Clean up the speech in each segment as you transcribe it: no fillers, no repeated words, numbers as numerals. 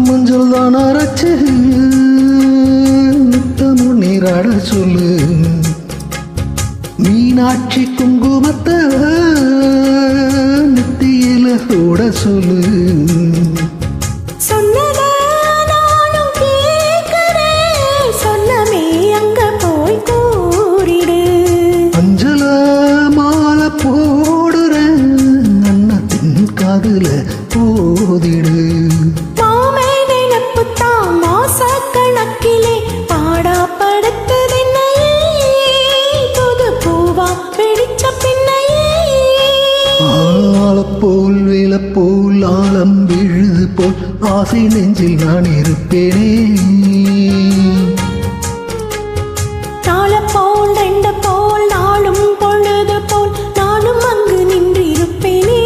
மஞ்சள் தான் அரைச்சு நித்தமும் நீராட சொல்லு. மீனாட்சி குங்குமத்தை நெத்தியில ஓட சொல்லு. காதுல போதிடு மாமே நினப்புத்தா மாச கணக்கிலே பாடா படுத்ததென்னையே புது பூவா பிடிச்ச பின்னையே. ஆளப்போல் வேலப்போல் ஆழம் விழுது போல் ஆசை நெஞ்சில் நான் இருப்பேனே. நாளப்போல் ரெண்டு போல் நாளும் பொழுது போல் நானும் அங்கு நின்று இருப்பேனே.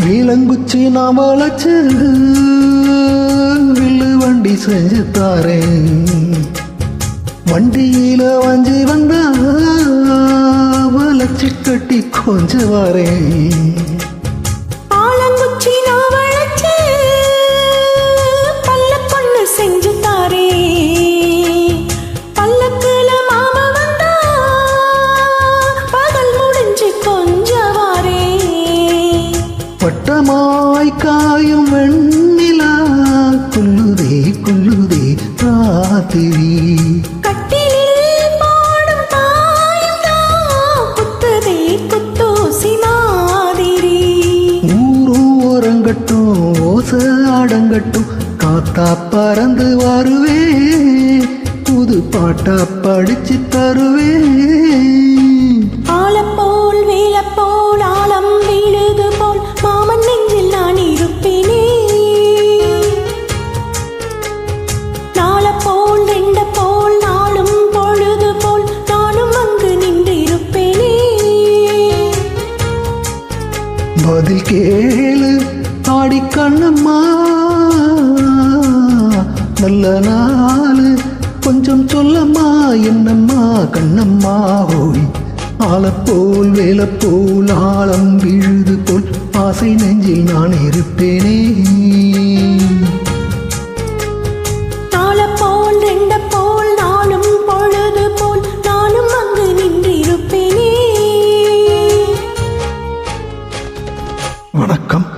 வீலங்குச்சி நான் வளைச்சு வில்லு வண்டி செஞ்சு தாரேன். வண்டியில வஞ்சி வந்தா வளைச்சு கட்டி கொஞ்ச வரேன். ஆலங்குச்சி நான் வளைச்சு பல்ல பொண்ணு செஞ்சு தாரே. பல்லக்குல மாமா வந்தா பகல் முடிஞ்சு கொஞ்ச வாரே. பட்டமாய் காயும் வெண்ணிலா குல்லுதே குல்லுதே ராத்திரி. கட்டிலில் பாடும் தாயம் குத்துதே குத்தூசி மாதிரி. ஊரும் ஓரங்கட்டும் ஓச அடங்கட்டும் காத்தா பறந்து வருவே புது பாட்டா படிச்சு தருவே. ஆலப்போல் வேலப்போல் ஆலம் வீழுது போல் மாமன் நெஞ்சில் நான் இருப்பேனே. நாளப்போல் ரெண்ட போல் நாளும் பொழுது போல் நானும் அங்கு நின்று இருப்பேனே. பதில் கேளு ஆடி கண்ணம்மா நல்ல நாளு கொஞ்சம் சொல்லம்மா என்னம்மா கண்ணம்மா ஹோய். ஆளப்போல் வேலப்போல் ஆழம் விழுது போல் ஆசை நெஞ்சில் நான் இருப்பேனே. நாளப்போல் ரெண்ட போல் நாளும் பொழுது போல் நானும் அங்கு நின்று இருப்பேனே. வணக்கம்.